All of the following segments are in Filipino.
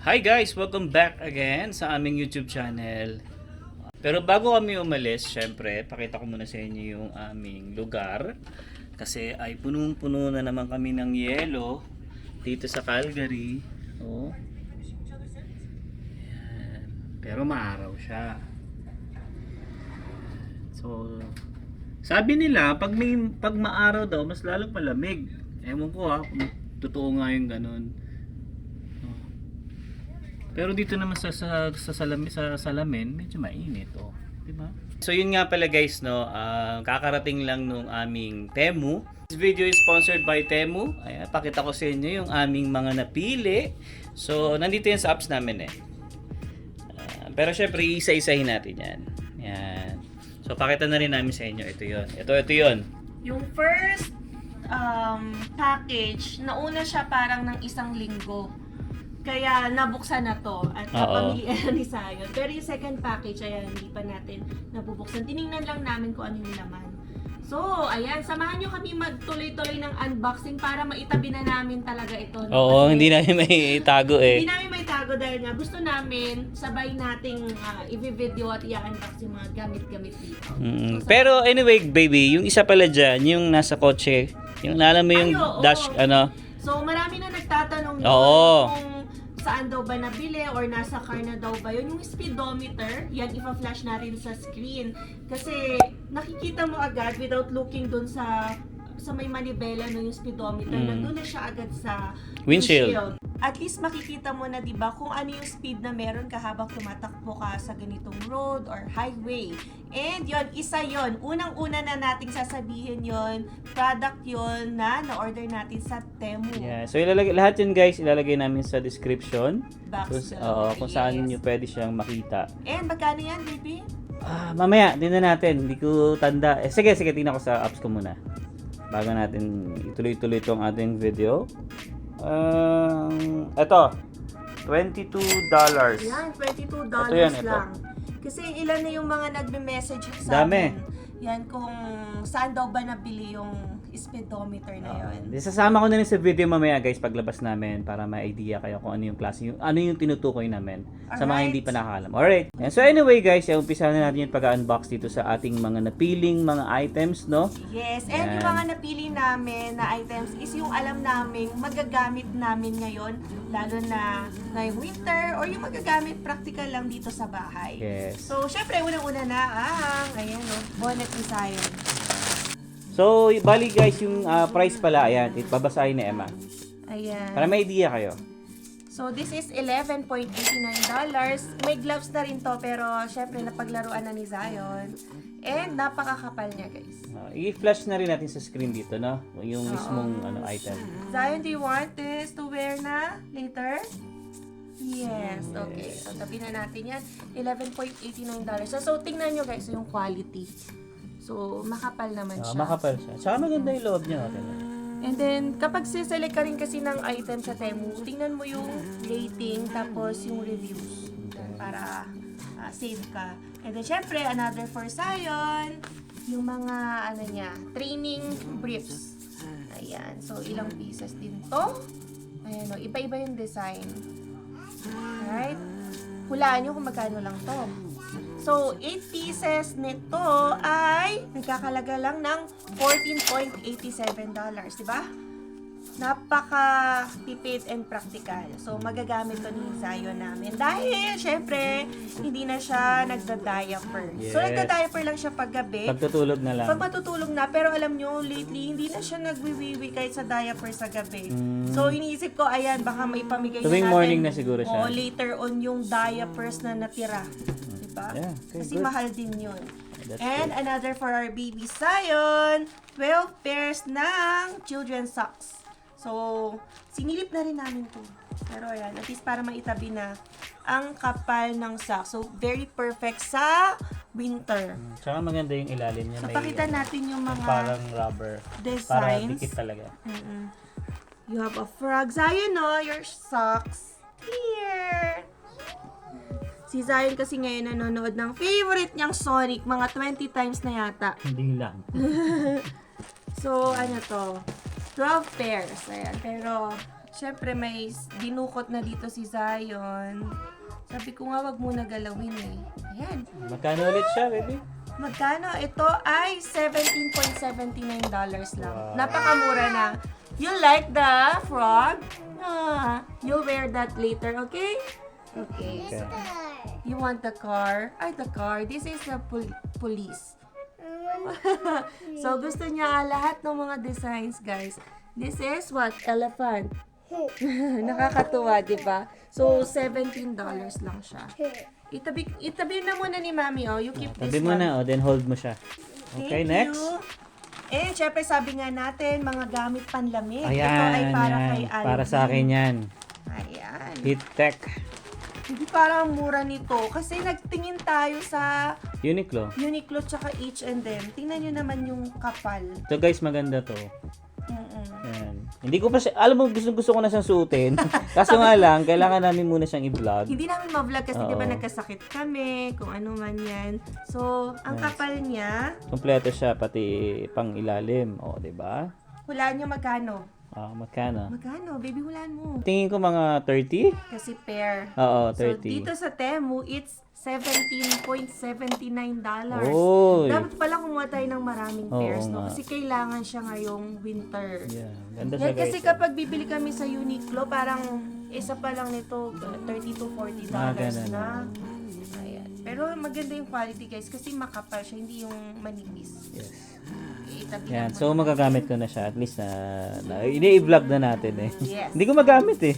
Hi guys! Welcome back again sa aming YouTube channel. Pero bago kami umalis, syempre, pakita ko muna sa inyo yung aming lugar. Kasi ay punong-puno na naman kami ng yelo dito sa Calgary. Oh. Ayan. Pero maaraw siya. So, sabi nila, pag maaraw daw, mas lalong malamig. Ewan ko ha, kung totoo nga yung ganun. Pero dito naman sa salamin, medyo mainit, oh, 'di ba? So yun nga pala guys, no, kakarating lang nung aming Temu. This video is sponsored by Temu. Ayan, pakita ko sa inyo yung aming mga napili. So nandito yan sa apps namin eh. Pero syempre isa-isahin natin yan. Yan. So pakita na rin namin sa inyo, ito 'yon. Ito 'yon. Yung first package, nauna siya parang ng 1 linggo. Kaya nabuksan na to at napamilian ni Zion. Pero yung second package, ayan, hindi pa natin nabubuksan. Tiningnan lang namin kung ano yung laman. So, ayan, samahan nyo kami magtuloy-tuloy ng unboxing para maitabi na namin talaga ito. No? Oo, kasi hindi namin may itago eh. Hindi namin may tago dahil nga gusto namin sabay nating i-video at i-unbox yung mga gamit-gamit dito. So, Pero anyway, baby, yung isa pala dyan, yung nasa kotse, yung alam mo yung dash, ano? So, marami na nagtatanong yun kung saan daw ba nabili or nasa car na daw ba yun. Yung speedometer, yan ipa-flash natin sa screen. Kasi nakikita mo agad without looking dun sa may manibela no yung speedometer, nandun na siya agad sa windshield. At least makikita mo na 'di ba kung ano yung speed na meron ka habang tumatakbo ka sa ganitong road or highway. And yon, isa yon. Unang-una na nating sasabihin yon, product yon na na-order natin sa Temu. Yeah. So lahat yun guys, ilalagay namin sa description. Box Kung saan nyo pwede siyang makita. And magkano yan, baby? Mamaya, tingnan natin. Hindi ko tanda. Sige, tingnan ko sa apps ko muna. Bago natin ituloy-tuloy itong ating video. Ito, $22. Yan, $22 Ito yan, lang. Kasi ilan na yung mga nagme-message sa Dami. akin. Yan, kung saan daw ba nabili yung speedometer na yun. Sasama ko na rin sa video mamaya guys paglabas namin para may idea kayo kung ano yung klase, ano yung tinutukoy namin sa mga hindi pa nakakalam. Alright. And so anyway guys, umpisa na natin yung pag-unbox dito sa ating mga napiling mga items, no? Yes, and yung mga napili namin na items is yung alam namin magagamit namin ngayon, lalo na ngayong winter or yung magagamit practical lang dito sa bahay. Yes. So, syempre, unang-una na ayan o, bonnet ni Zion. So, bali guys, yung price pala, ayan, babasahin ni Emma. Ayan. Para may idea kayo. So, this is $11.89. May gloves na rin to, pero syempre, napaglaruan na ni Zion. And napakakapal niya, guys. I-flash na rin natin sa screen dito, no? Yung mismong item. Zion, do you want this to wear na later? Yes, okay. So, tabi na natin yan. $11.89. So, tingnan nyo, guys, yung quality. So, makapal naman siya. Makapal siya. Tsaka maganda yung loob niya. Okay. And then, kapag siselect ka rin kasi ng item sa Temu, tingnan mo yung rating, tapos yung reviews. Para save ka. And then, syempre, another for Zion, yung mga, training briefs. Ayan. So, ilang pieces din to. Ayan o, iba-iba yung design. Alright? Hulaan nyo kung magkano lang to. So, 8 pieces nito ay nagkakalaga lang ng $14.87, di ba? Napaka-tipid and practical. So, magagamit to ni Zion namin. Dahil, syempre, hindi na siya nagda-diaper. Yes. So, nagda-diaper lang siya paggabi. Pagtutulog na lang. Pag matutulog na, pero alam nyo, lately, hindi na siya nagwiwiwi kahit sa diaper sa gabi. So, iniisip ko, ayan, baka may pamigay na Tuwing natin. morning na siguro siya. O, later on yung diapers na natira. Diba? Yeah, okay, Kasi good. mahal din yun. That's And another for our baby Zion, 12 pairs ng children's socks. So, sinilip na rin namin to. Pero ayan, at least para maitabi na ang kapal ng socks. So, very perfect sa winter. Tsaka maganda yung ilalim niya. So, pakita natin yung mga parang rubber. designs. Para dikit talaga. You have a frog. Zion, no? Your socks. Here. Si Zion kasi ngayon nanonood ng favorite niyang Sonic. Mga 20 times na yata. Hindi lang. So, ano to? 12 pairs. Ayan. Pero, syempre may dinukot na dito si Zion. Sabi ko nga, wag muna galawin eh. Ayan. Magkano ulit siya, baby? Magkano? Ito ay $17.79 lang. Wow. Napakamura na. You like the frog? You'll wear that later, okay? Okay. You want the car? Ay, the car. This is the police. So, gusto niya lahat ng mga designs, guys. This is what? Elephant. Nakakatuwa, di ba? So, $17 lang siya. Itabi na muna ni Mami, oh. You keep this Tabi mo one. na, then hold mo siya. Okay, Thank next. you. And syempre sabi nga natin, mga gamit panlamig. Ayan, Ito ay para yan. kay Alvin. Para sa akin yan. Ayan. Heat Tech. Hindi parang mura nito. Kasi nagtingin tayo sa Uniqlo. Uniqlo tsaka H&M. Tingnan nyo naman yung kapal. So guys, maganda to. Mm-mm. Yan. Hindi ko pa siya, alam mo, gusto ko na siyang suotin. Kaso nga lang, kailangan namin muna siyang i-vlog. Hindi namin ma-vlog kasi Oo. di ba nagkasakit kami, kung ano man yan. So, ang kapal niya, Kompleto siya, pati pang ilalim. O, diba? hulaan nyo magkano? Magkano? Magkano? Baby, hulaan mo. Tingin ko mga 30? Kasi pair. Oo, So, 30. dito sa Temu, it's $17.79. Oy. Dapat pala kumuha tayo ng maraming Oo pairs, no? nga. Kasi kailangan siya ngayong winter. Yeah, ganda siya Yan, guys. kasi kapag bibili kami sa Uniqlo, parang isa pa lang nito, $30 to $40 ganun. na. Ayan. Pero maganda yung quality, guys, kasi makapal siya, hindi yung manipis. Yes. Itabi Yan, lang so magagamit ko na siya. At least na ini-vlog na natin eh. Yes. Hindi ko magamit eh.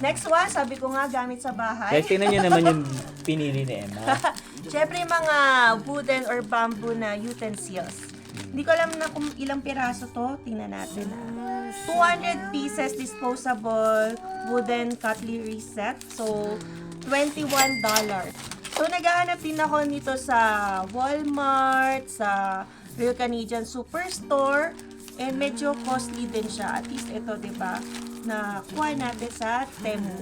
Next one, sabi ko nga, gamit sa bahay. Guys, tingnan nyo naman yung pinili ni Emma. Siyempre, mga wooden or bamboo na utensils. Hindi ko alam na kung ilang piraso to. Tingnan natin. 200 pieces disposable wooden cutlery set. So, $21. So, naghahanap din ako nito sa Walmart, sa Real Canadian Superstore. And medyo costly din siya. At least ito, di ba? Na kuha natin sa Temu.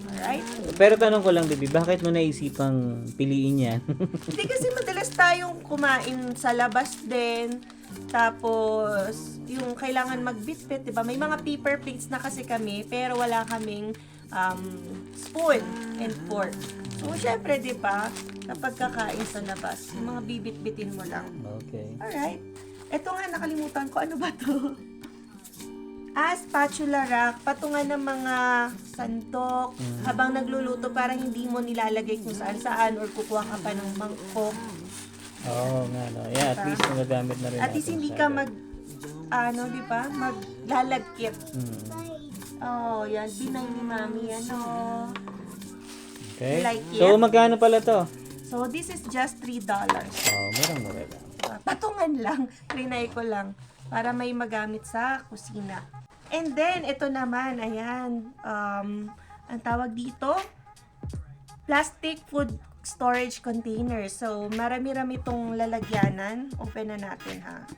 Alright? Pero tanong ko lang, baby, bakit mo naisipang piliin yan? Hindi kasi madalas tayong kumain sa labas din. Tapos, yung kailangan magbitbit, di ba? May mga paper plates na kasi kami, pero wala kaming spoon and fork. So, syempre, di ba? Kapag kakain sa labas, yung mga bibit-bitin mo lang. Okay. Alright. Ito nga, nakalimutan ko. Ano ba to? Spatula rack. Patungan ng mga sandok. Habang nagluluto, parang hindi mo nilalagay kung saan-saan or kukuha ka pa ng mangkok. Oo nga, no. Yeah, at Diba? least magagamit na rin At least natin hindi siya. ka di ba? Maglalagkit. Oh, yan. Binay ni Mami. Yan, oh. Okay. Like it? So, magkano pala to? So, this is just $3. Oh, murang-mura lang. Patungan lang. Trinay ko lang. Para may magamit sa kusina. And then, ito naman, ayan, ang tawag dito, plastic food storage container. So, marami-rami itong lalagyanan. Open na natin, ha.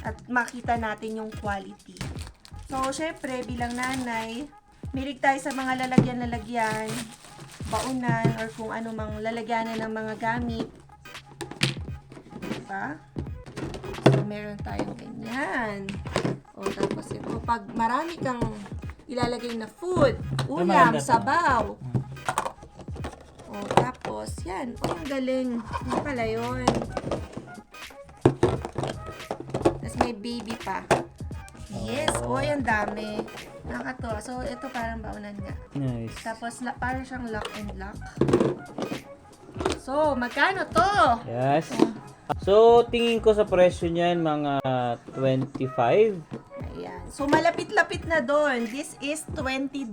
At makita natin yung quality. So, syempre, bilang nanay, milig tayo sa mga lalagyan-lalagyan, baunan, or kung ano mang lalagyanan ng mga gamit. Diba? So, meron tayong ganyan. O, tapos ito, pag marami kang ilalagay na food, ulam, maganda to. sabaw. O, tapos, yan. O, ang galing. Hindi pala yun. Tapos may baby pa. Yes. O, ang dami. Nakakatuwa. So, ito parang baunan nga. Nice. Tapos, parang siyang lock and lock. So, magkano to? Yes. So, tingin ko sa presyo niyan, mga 25. Ayan. So, malapit-lapit na doon. This is $20.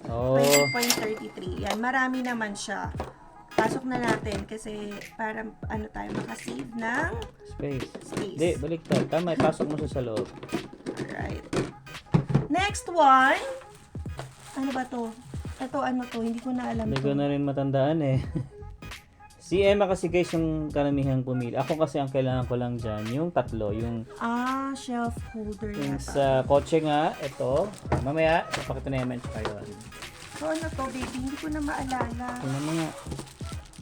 Oh. 20.33. Yan, marami naman siya. Pasok na natin kasi para tayo makasave ng Space. space. Hindi, baliktad. Tama, ipasok mo siya sa loob. Alright. Next one. Ano ba to? Ito, ano to? Hindi ko na alam Hindi to. ko na rin matandaan eh. Si Emma kasi guys yung karamihang pumili. Ako kasi ang kailangan ko lang dyan, yung tatlo. Yung Shelf holder yung yata. sa kotse nga, ito. Mamaya, ipakita na Emma yung tsaka yun. So, ano to, baby? Hindi ko na maalala. Ito na mga...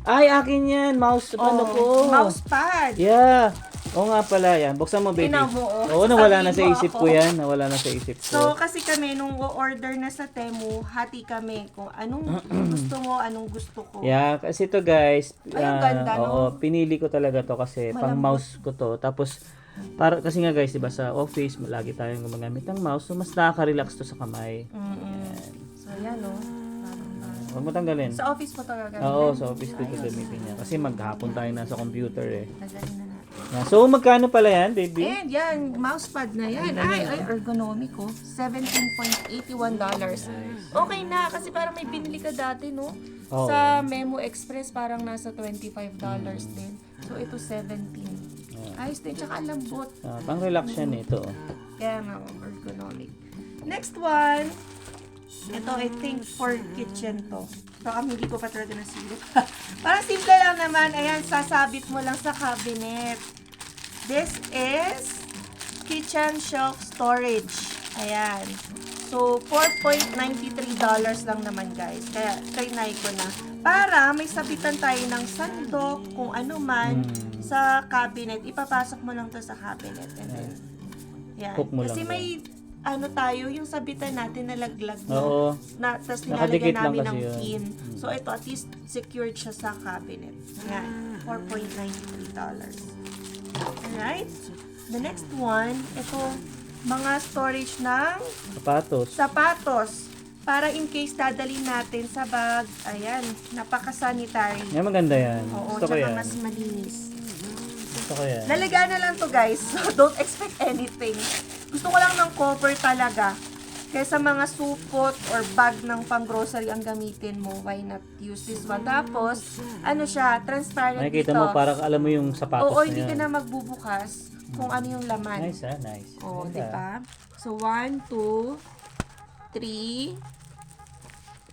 Ay, akin yan! Mouse, ano ko? Mousepad. Yeah! Oo nga pala yan. Buksan mo, baby. Tingnan mo, oh. Oo, nawala na sa Sabihin mo isip ako. ko yan. Nawala na sa isip ko. So, kasi kami, nung order na sa Temu, hati kami kung anong gusto mo, anong gusto ko. Yeah, kasi to guys, Ay, ang ganda, no? oo, pinili ko talaga to kasi pang Malambot. mouse ko to. Tapos, kasi nga guys, diba sa office, lagi tayong gumagamit ng mouse. So, mas nakaka-relax to sa kamay. So, yan, no? Huwag mo tanggalin. Sa office mo to gagawin? Oo, sa office ko ito gamitin niya. Kasi maghapon tayo nasa computer eh. Lagayin na natin. Yeah. So, magkano pala yan, baby? And yan, mousepad na yan. Ay, ergonomic oh. $17.81. Okay na, kasi parang may binili ka dati, no? Oo. Sa Memo Express, parang nasa $25 din. So, ito 17. Ayos din, tsaka lambot. Pang relax yan eh, ito. Kaya nga, ergonomic. Next one. Ito, I think, for kitchen to. So, hindi ko pa talaga nasilip. Parang simple lang naman. Ayan, sasabit mo lang sa cabinet. This is kitchen shelf storage. Ayan. So, $4.93 lang naman, guys. Kaya, trinay ko na. Para may sabitan tayo ng sandok, kung ano man, sa cabinet. Ipapasok mo lang to sa cabinet. And then, yan. Hook mo Kasi lang may tayo, yung sabitan natin nalaglag na. Oo. Tapos Nakadikit nilalagyan lang namin kasi ng yun. pin. So, ito, at least secured siya sa cabinet. Yan. $4.93. Alright. The next one, ito, mga storage ng Sapatos. sapatos. Para in case dadalhin natin sa bag. Ayan, napaka-sanitary. Yan, maganda yan. Oo, Gusto ko tsaka yan. mas malinis. Gusto ko yan. Lalagaan na lang to, guys. So, don't expect anything. Gusto ko lang ng cover talaga. Kaysa mga supot or bag ng pang-grocery ang gamitin mo, why not use this one? Tapos, ano siya, transparent Nakikita dito. mo, parang alam mo yung sapatos Oo, na hindi yan. ka na magbubukas kung ano yung laman. Nice, nice. Oo, Ganda. di ba? So, 1, 2, 3,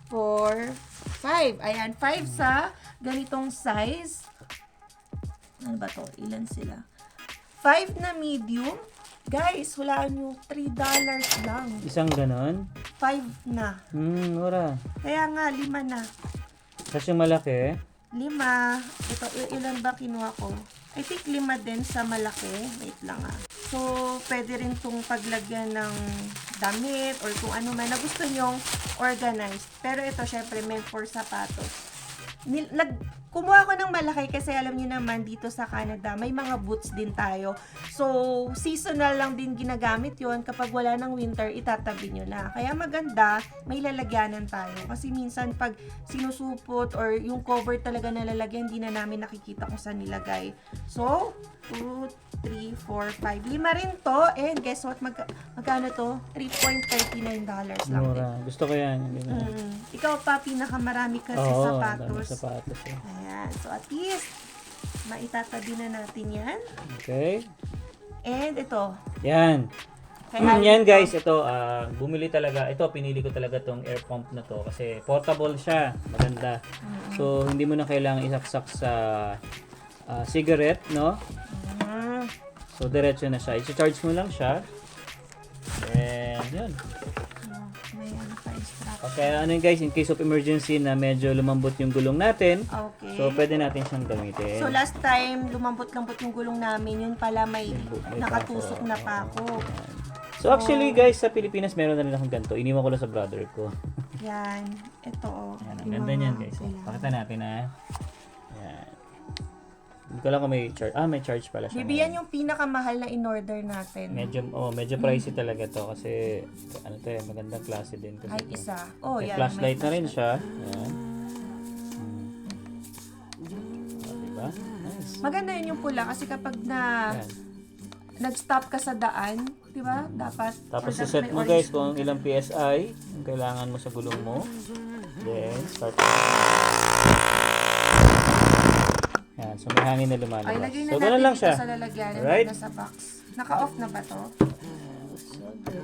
4, 5. Ayan, 5 sa ganitong size. Ano ba to? Ilan sila? 5 na medium. Guys, hulaan nyo, $3 lang. Isang ganon? 5 na. Ora. Kaya nga, 5 na. Tapos yung malaki, 5. Ito, ilan ba kinuha ko? I think 5 din sa malaki. Wait lang ah. So, pwede rin itong paglagyan ng damit or kung ano man na gusto nyong organized. Pero ito, syempre, meant for sapatos. Kumuha ko ng malaki kasi alam niyo naman dito sa Canada, may mga boots din tayo. So, seasonal lang din ginagamit yon. Kapag wala ng winter, itatabi nyo na. Kaya maganda, may lalagyanan tayo. Kasi minsan pag sinusupot or yung cover talaga na lalagyan, hindi na namin nakikita kung saan nilagay. So, 2, 3, 4, 5. 5 rin to. And guess what? Magkano to? $3.39 lang din. mura. Gusto ko yan. Ikaw pa, pinakamarami kasi Oo, sapatos. dami sapatos. Eh. Ayan. So, at least, maitatabi na natin yan. Okay. And ito. Yan. Kaya Yan guys, ito, bumili talaga, ito, pinili ko talaga tong air pump na to kasi portable siya, maganda. So, hindi mo na kailangan isaksak sa cigarette, no? So, diretso na siya. I-charge mo lang siya. And, yun. May ano pa strap. Okay, ano yun guys, in case of emergency na medyo lumambot yung gulong natin, Okay. so, pwede natin siyang gamitin. So, last time, lumambot-lambot yung gulong namin. Yun pala may nakatusok na pako. So, actually guys, sa Pilipinas, meron na rin akong ganito. Iniwan ko lang sa brother ko. Yan. Ito, oh. Yan, ang Yung ganda mga niyan guys. kailangan. Pakita natin ha. Yan. Hindi ko lang kung may charge. May charge pala siya. Bibi, yan yung pinakamahal na in-order natin. Medyo pricey talaga to kasi ano to eh, magandang klase din kasi. Kahit to. isa. Oh, May yan. flashlight na rin flashlight. siya. Yan. Diba? Nice. Maganda yun yung pula kasi kapag Yan. nag-stop ka sa daan, di ba? Dapat. Tapos or dapat set may mo orange guys kung ilang PSI ang kailangan mo sa gulong mo. Then, start. Yan. So, may hangin na lumalabas. Ay, lagay na So, natin ganun lang dito siya. sa lalagyan. Alright. Nasa box. Naka-off na ba to? So,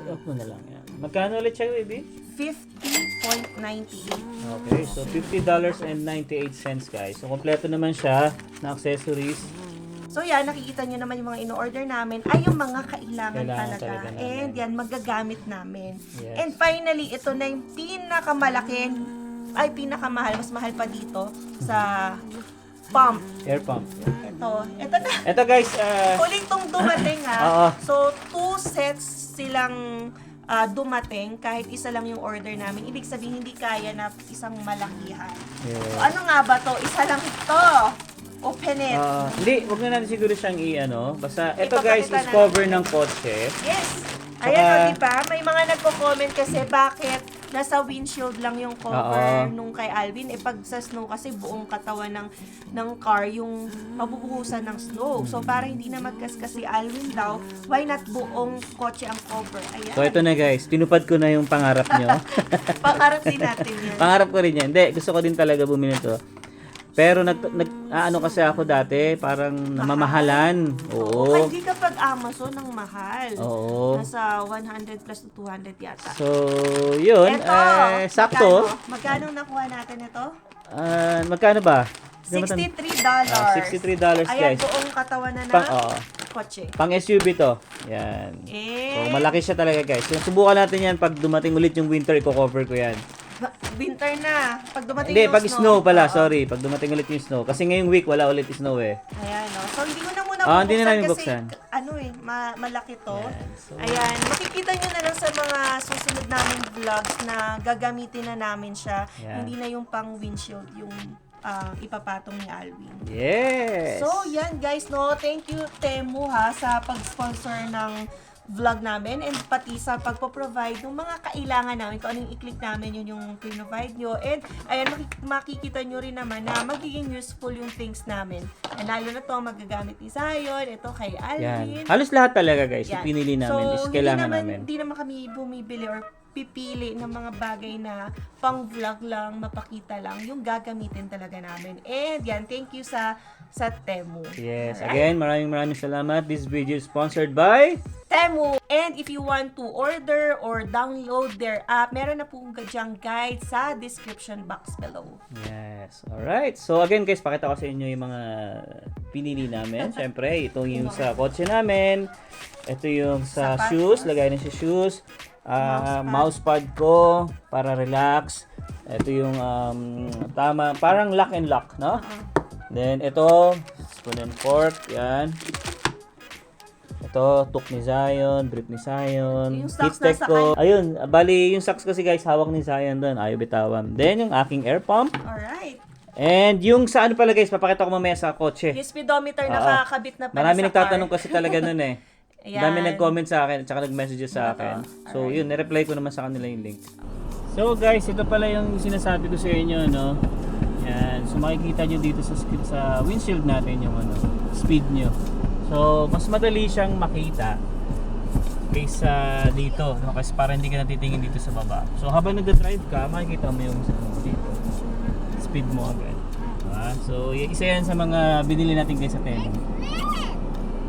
off mo na lang yan. Magkano ulit siya, baby? $50.98. Okay, so $50.98 guys. So, kompleto naman siya na accessories. So yan, nakikita nyo naman yung mga in-order namin ay yung mga kailangan Kailangan talaga. talaga namin. And yan, magagamit namin. Yes. And finally, ito na yung pinakamalaki, ay pinakamahal, mas mahal pa dito sa pump. Air pump. Ito na. Ito guys, Huling tong dumating Oo. So, 2 sets silang dumating kahit isa lang yung order namin. Ibig sabihin, hindi kaya na isang malakihan. So, ano nga ba to? Isa lang ito. Open it. hindi, wag na natin siguro siyang i-ano. Basta, ito Ipapakita guys is natin. cover ng kotse. Yes. Saka- Ayan, diba? May mga nagko-comment kasi bakit nasa windshield lang yung cover nung kay Alvin. Pag sa snow kasi buong katawan ng car yung mabubuhusan ng snow. So, para hindi na magkaskas si Alvin daw, why not buong kotse ang cover? Ayan. So, ito na guys. Tinupad ko na yung pangarap nyo. Pangarap din natin yan. Pangarap ko rin yan. Hindi, gusto ko din talaga bumili to. Pero ano kasi ako dati, parang namamahalan. Oo. Kahit hindi kapag Amazon ang mahal. Oo. Nasa 100 plus to 200 yata. So, yun. Eto, Sakto. Magkano nakuha natin ito? Magkano ba? $63. $63 Ayan, guys. buong katawan na kotse. Pang SUV to. Yan. So, Eh, malaki siya talaga guys. So, subukan natin yan pag dumating ulit yung winter, i-cover ko yan. winter na. Pag dumating Hindi, yung pag snow pala, Oo. sorry. Pag dumating ulit yung snow. Kasi ngayong week, wala ulit snow eh. Ayan, no? So, hindi ko na muna Hindi na namin bubuksan buksan. kasi, malaki to. Yan. So, Ayan, makikita nyo na lang sa mga susunod naming vlogs na gagamitin na namin siya. Yan. Hindi na yung pang windshield, yung ipapatong ni Alvin. yes! So, yan guys, no? Thank you, Temu, sa pag-sponsor ng vlog namin and pati sa pagpo-provide ng mga kailangan namin. Kung anong i-click namin, yun yung provide nyo. And, ayan, makikita nyo rin naman na magiging useful yung things namin. And lalo na to, magagamit ni Zion, ito kay Alvin. Yan. Halos lahat talaga guys, Yan. yung pinili namin is kailangan namin. Hindi naman kami bumibili or pipili ng mga bagay na pang vlog lang, mapakita lang, yung gagamitin talaga namin. And yan, thank you sa Temu. Yes, Alright? again, maraming salamat. This video is sponsored by Temu. And if you want to order or download their app, meron na pong dyang guide sa description box below. Yes. Alright. So again guys, pakita ko sa inyo yung mga pinili namin. Siyempre, ito yung sa kotse namin. Ito yung sa Sapatos. shoes. Lagay na sa shoes. Mousepad ko para relax. Ito yung tama, parang lock and lock, no? Then ito, spoon and fork. Yan. Ito, took ni Zion, brief ni Zion, Yung socks heat tech nasa ko. Ayun, bali yung socks kasi guys, hawak ni Zion doon. Ayaw bitawan. Then yung aking air pump. Alright. And yung sa ano pala guys, papakita ko mamaya sa kotse. Yung speedometer nakakabit na pala Marami sa nagtatanong car. kasi talaga nun eh. Ayan. Dami nag-comment sa akin, tsaka nag-message sa akin. So yun, nireply ko naman sa kanila yung link. So guys, ito pala yung sinasabi ko sa inyo, no? Yan. So makikita nyo dito sa windshield natin yung speed nyo. So mas madali siyang makita kaysa dito, no? Kasi para hindi ka natitingin dito sa baba. So habang nagda-drive ka, makikita mo yung dito. Speed mo agad. Diba? So isa yan sa mga binili natin guys sa Temu.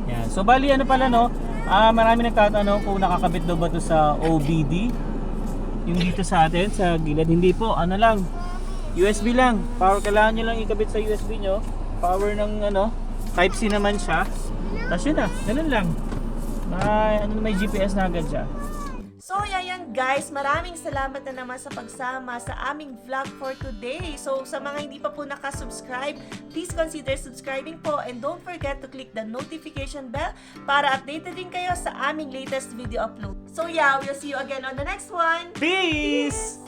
Yan. So bali ano pala no, marami nagtatanong kung nakakabit daw ba to sa OBD. Yung dito sa atin, sa gilid. Hindi po, ano lang, USB lang. Power, kailangan nyo lang ikabit sa USB nyo. Power ng Type-C naman siya. Tapos yun na, ganun lang. May GPS na agad siya. So, yan guys. Maraming salamat na naman sa pagsama sa aming vlog for today. So, sa mga hindi pa po nakasubscribe, please consider subscribing po and don't forget to click the notification bell para updated din kayo sa aming latest video upload. So, we'll see you again on the next one. Peace!